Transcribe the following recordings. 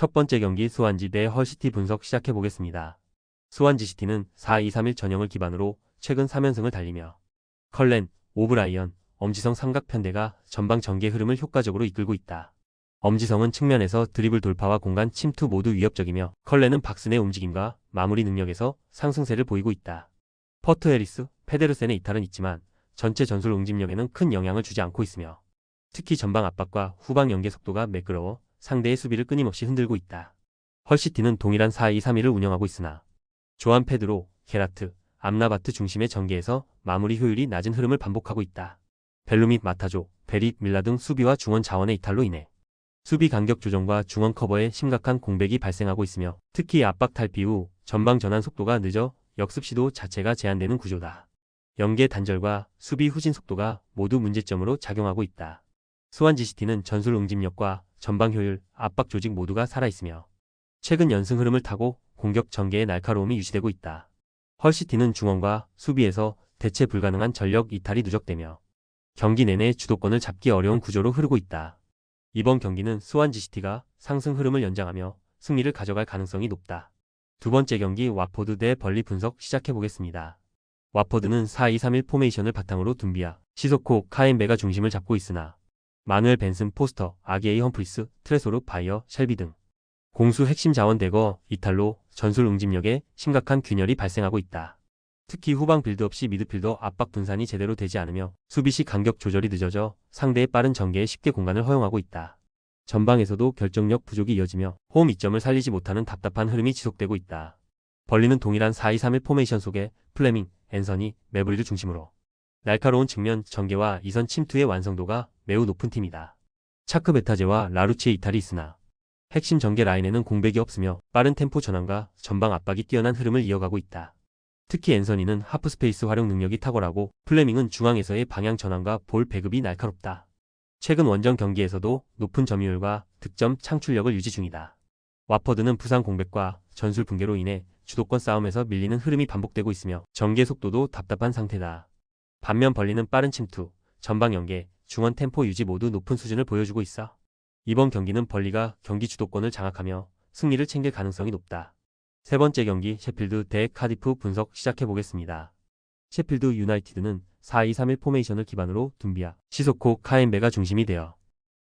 첫 번째 경기 스완지 대 헐시티 분석 시작해보겠습니다. 스완지 시티는 4-2-3-1 전형을 기반으로 최근 3연승을 달리며 컬렌, 오브라이언, 엄지성 삼각편대가 전방 전개 흐름을 효과적으로 이끌고 있다. 엄지성은 측면에서 드리블 돌파와 공간 침투 모두 위협적이며 컬렌은 박스 내 움직임과 마무리 능력에서 상승세를 보이고 있다. 퍼트 해리스, 페데르센의 이탈은 있지만 전체 전술 응집력에는 큰 영향을 주지 않고 있으며 특히 전방 압박과 후방 연계 속도가 매끄러워 상대의 수비를 끊임없이 흔들고 있다. 헐시티는 동일한 4-2-3-1을 운영하고 있으나 조안 페드로, 게라트, 암라바트 중심의 전개에서 마무리 효율이 낮은 흐름을 반복하고 있다. 벨루 및 마타조, 베리, 밀라 등 수비와 중원 자원의 이탈로 인해 수비 간격 조정과 중원 커버에 심각한 공백이 발생하고 있으며 특히 압박 탈피 후 전방 전환 속도가 늦어 역습 시도 자체가 제한되는 구조다. 연계 단절과 수비 후진 속도가 모두 문제점으로 작용하고 있다. 스완지 시티는 전술 응집력과 전방 효율, 압박 조직 모두가 살아있으며 최근 연승 흐름을 타고 공격 전개의 날카로움이 유지되고 있다. 헐시티는 중원과 수비에서 대체 불가능한 전력 이탈이 누적되며 경기 내내 주도권을 잡기 어려운 구조로 흐르고 있다. 이번 경기는 스완지 시티가 상승 흐름을 연장하며 승리를 가져갈 가능성이 높다. 두 번째 경기 왓포드 대 벌리 분석 시작해보겠습니다. 왓포드는 4-2-3-1 포메이션을 바탕으로 둠비아, 시소코, 카엠베가 중심을 잡고 있으나 마누엘 벤슨 포스터, 아게이 험프리스, 트레소르 바이어, 셸비 등 공수 핵심 자원 대거 이탈로 전술 응집력에 심각한 균열이 발생하고 있다. 특히 후방 빌드업 시 미드필더 압박 분산이 제대로 되지 않으며 수비 시 간격 조절이 늦어져 상대의 빠른 전개에 쉽게 공간을 허용하고 있다. 전방에서도 결정력 부족이 이어지며 홈 이점을 살리지 못하는 답답한 흐름이 지속되고 있다. 벌리는 동일한 4-2-3-1 포메이션 속에 플레밍, 앤서니, 매브리를 중심으로 날카로운 측면 전개와 이선 침투의 완성도가 매우 높은 팀이다. 차크 베타제와 라루치의 이탈이 있으나 핵심 전개 라인에는 공백이 없으며 빠른 템포 전환과 전방 압박이 뛰어난 흐름을 이어가고 있다. 특히 앤서니는 하프 스페이스 활용 능력이 탁월하고 플레밍은 중앙에서의 방향 전환과 볼 배급이 날카롭다. 최근 원정 경기에서도 높은 점유율과 득점 창출력을 유지 중이다. 와퍼드는 부상 공백과 전술 붕괴로 인해 주도권 싸움에서 밀리는 흐름이 반복되고 있으며 전개 속도도 답답한 상태다. 반면 벌리는 빠른 침투, 전방 연계, 중원 템포 유지 모두 높은 수준을 보여주고 있어 이번 경기는 벌리가 경기 주도권을 장악하며 승리를 챙길 가능성이 높다. 세 번째 경기 셰필드 대 카디프 분석 시작해보겠습니다. 셰필드 유나이티드는 4-2-3-1 포메이션을 기반으로 둠비아, 시소코, 카엠베가 중심이 되어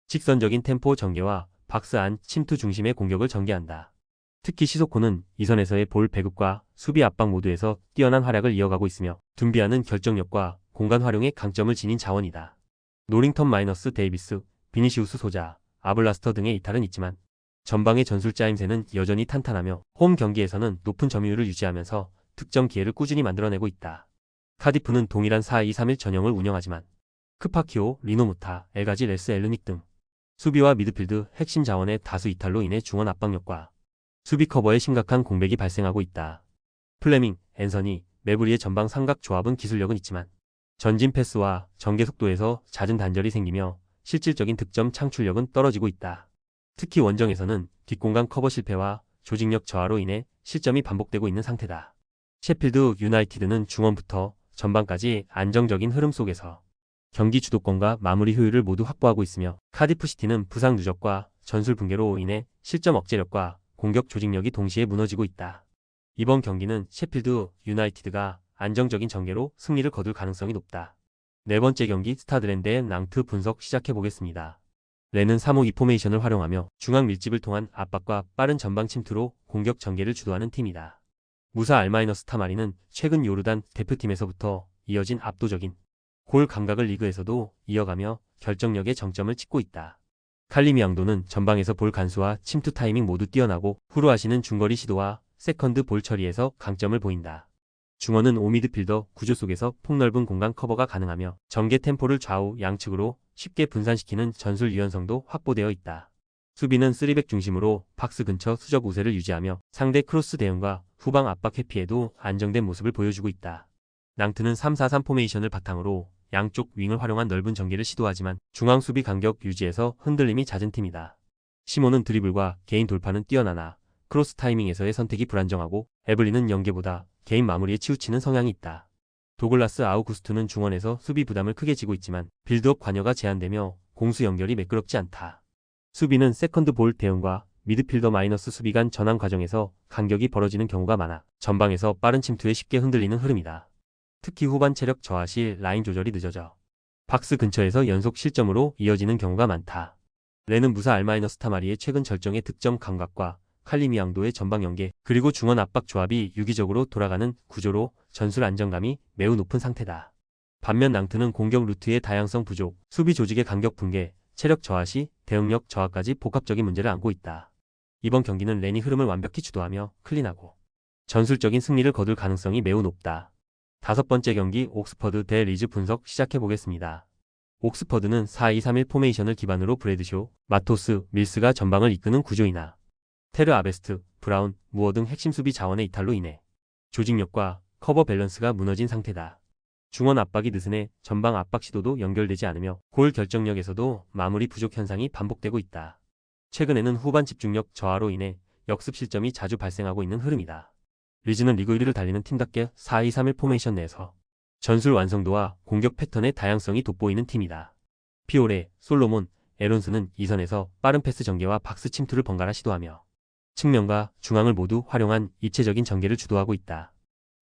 직선적인 템포 전개와 박스 안 침투 중심의 공격을 전개한다. 특히 시소코는 이선에서의 볼 배급과 수비 압박 모두에서 뛰어난 활약을 이어가고 있으며 둠비아는 결정력과 공간 활용에 강점을 지닌 자원이다. 노링턴 마이너스 데이비스, 비니시우스 소자, 아블라스터 등의 이탈은 있지만 전방의 전술 짜임새는 여전히 탄탄하며 홈 경기에서는 높은 점유율을 유지하면서 득점 기회를 꾸준히 만들어내고 있다. 카디프는 동일한 4-2-3-1 전형을 운영하지만 크파키오, 리노무타, 엘가지 레스 엘르닉 등 수비와 미드필드 핵심 자원의 다수 이탈로 인해 중원 압박력과 수비 커버에 심각한 공백이 발생하고 있다. 플레밍, 앤서니, 매브리의 전방 삼각 조합은 기술력은 있지만 전진 패스와 전개 속도에서 잦은 단절이 생기며 실질적인 득점 창출력은 떨어지고 있다. 특히 원정에서는 뒷공간 커버 실패와 조직력 저하로 인해 실점이 반복되고 있는 상태다. 셰필드 유나이티드는 중원부터 전방까지 안정적인 흐름 속에서 경기 주도권과 마무리 효율을 모두 확보하고 있으며 카디프 시티는 부상 누적과 전술 붕괴로 인해 실점 억제력과 공격 조직력이 동시에 무너지고 있다. 이번 경기는 셰필드 유나이티드가 안정적인 전개로 승리를 거둘 가능성이 높다. 네 번째 경기 스타드 대 낭트 분석 시작해보겠습니다. 렌은 3-5-2 포메이션을 활용하며 중앙 밀집을 통한 압박과 빠른 전방 침투로 공격 전개를 주도하는 팀이다. 무사 알마이너스타마리는 최근 요르단 대표팀에서부터 이어진 압도적인 골 감각을 리그에서도 이어가며 결정력의 정점을 찍고 있다. 칼리미 양도는 전방에서 볼 간수와 침투 타이밍 모두 뛰어나고 후루아시는 중거리 시도와 세컨드 볼 처리에서 강점을 보인다. 중원은 오미드필더 구조 속에서 폭넓은 공간 커버가 가능하며 전개 템포를 좌우 양측으로 쉽게 분산시키는 전술 유연성도 확보되어 있다. 수비는 3백 중심으로 박스 근처 수적 우세를 유지하며 상대 크로스 대응과 후방 압박 회피에도 안정된 모습을 보여주고 있다. 낭트는 3-4-3 포메이션을 바탕으로 양쪽 윙을 활용한 넓은 전개를 시도하지만 중앙 수비 간격 유지에서 흔들림이 잦은 팀이다. 시몬은 드리블과 개인 돌파는 뛰어나나 크로스 타이밍에서의 선택이 불안정하고 에블리는 연계보다 개인 마무리에 치우치는 성향이 있다. 도글라스 아우구스투는 중원에서 수비 부담을 크게 지고 있지만 빌드업 관여가 제한되며 공수 연결이 매끄럽지 않다. 수비는 세컨드 볼 대응과 미드필더 마이너스 수비 간 전환 과정에서 간격이 벌어지는 경우가 많아 전방에서 빠른 침투에 쉽게 흔들리는 흐름이다. 특히 후반 체력 저하 시 라인 조절이 늦어져 박스 근처에서 연속 실점으로 이어지는 경우가 많다. 레는 무사 알마이너스타마리의 최근 절정의 득점 감각과 칼리미앙도의 전방 연계 그리고 중원 압박 조합이 유기적으로 돌아가는 구조로 전술 안정감이 매우 높은 상태다. 반면 낭트는 공격 루트의 다양성 부족, 수비 조직의 간격 붕괴, 체력 저하 시 대응력 저하까지 복합적인 문제를 안고 있다. 이번 경기는 렌이 흐름을 완벽히 주도하며 클린하고 전술적인 승리를 거둘 가능성이 매우 높다. 다섯 번째 경기 옥스퍼드 대 리즈 분석 시작해보겠습니다. 옥스퍼드는 4-2-3-1 포메이션을 기반으로 브래드쇼, 마토스, 밀스가 전방을 이끄는 구조이나 테르 아베스트, 브라운, 무어 등 핵심 수비 자원의 이탈로 인해 조직력과 커버 밸런스가 무너진 상태다. 중원 압박이 느슨해 전방 압박 시도도 연결되지 않으며 골 결정력에서도 마무리 부족 현상이 반복되고 있다. 최근에는 후반 집중력 저하로 인해 역습 실점이 자주 발생하고 있는 흐름이다. 리즈는 리그 1위를 달리는 팀답게 4-2-3-1 포메이션 내에서 전술 완성도와 공격 패턴의 다양성이 돋보이는 팀이다. 피오레, 솔로몬, 에론스는 이선에서 빠른 패스 전개와 박스 침투를 번갈아 시도하며 측면과 중앙을 모두 활용한 입체적인 전개를 주도하고 있다.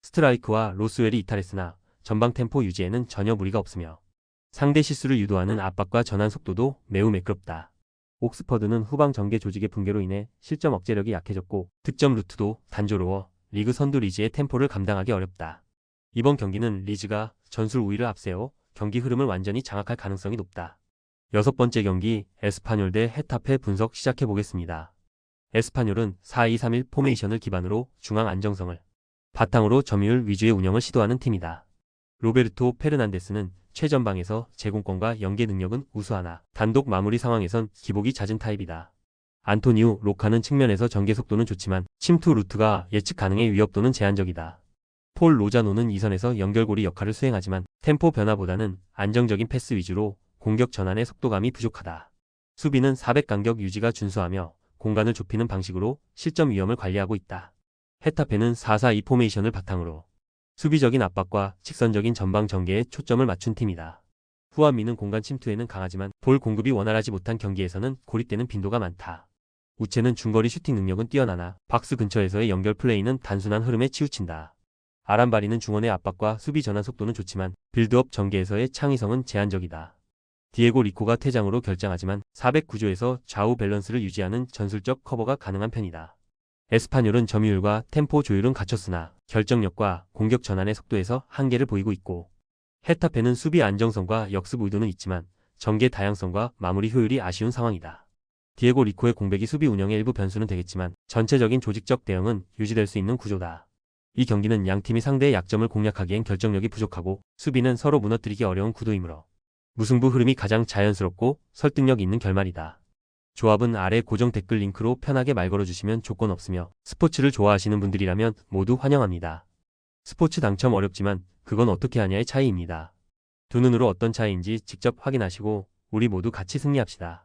스트라이크와 로스웰이 이탈했으나 전방 템포 유지에는 전혀 무리가 없으며 상대 실수를 유도하는 압박과 전환 속도도 매우 매끄럽다. 옥스퍼드는 후방 전개 조직의 붕괴로 인해 실점 억제력이 약해졌고 득점 루트도 단조로워 리그 선두 리즈의 템포를 감당하기 어렵다. 이번 경기는 리즈가 전술 우위를 앞세워 경기 흐름을 완전히 장악할 가능성이 높다. 여섯 번째 경기 에스파뇰 대 헤타페 분석 시작해보겠습니다. 에스파뇰은 4-2-3-1 포메이션을 기반으로 중앙 안정성을 바탕으로 점유율 위주의 운영을 시도하는 팀이다. 로베르토 페르난데스는 최전방에서 제공권과 연계 능력은 우수하나 단독 마무리 상황에선 기복이 잦은 타입이다. 안토니우 로카는 측면에서 전개 속도는 좋지만 침투 루트가 예측 가능해 위협도는 제한적이다. 폴 로자노는 이선에서 연결고리 역할을 수행하지만 템포 변화보다는 안정적인 패스 위주로 공격 전환의 속도감이 부족하다. 수비는 400 간격 유지가 준수하며 공간을 좁히는 방식으로 실점 위험을 관리하고 있다. 헤타페는 4-4-2 포메이션을 바탕으로 수비적인 압박과 직선적인 전방 전개에 초점을 맞춘 팀이다. 후안미는 공간 침투에는 강하지만 볼 공급이 원활하지 못한 경기에서는 고립되는 빈도가 많다. 우체는 중거리 슈팅 능력은 뛰어나나 박스 근처에서의 연결 플레이는 단순한 흐름에 치우친다. 아란바리는 중원의 압박과 수비 전환 속도는 좋지만 빌드업 전개에서의 창의성은 제한적이다. 디에고 리코가 퇴장으로 결장하지만 400 구조에서 좌우 밸런스를 유지하는 전술적 커버가 가능한 편이다. 에스파뇰은 점유율과 템포 조율은 갖췄으나 결정력과 공격 전환의 속도에서 한계를 보이고 있고 헤타페는 수비 안정성과 역습 의도는 있지만 전개 다양성과 마무리 효율이 아쉬운 상황이다. 디에고 리코의 공백이 수비 운영의 일부 변수는 되겠지만 전체적인 조직적 대응은 유지될 수 있는 구조다. 이 경기는 양팀이 상대의 약점을 공략하기엔 결정력이 부족하고 수비는 서로 무너뜨리기 어려운 구도이므로 무승부 흐름이 가장 자연스럽고 설득력 있는 결말이다. 조합은 아래 고정 댓글 링크로 편하게 말 걸어주시면 조건 없으며 스포츠를 좋아하시는 분들이라면 모두 환영합니다. 스포츠 당첨 어렵지만 그건 어떻게 하냐의 차이입니다. 두 눈으로 어떤 차이인지 직접 확인하시고 우리 모두 같이 승리합시다.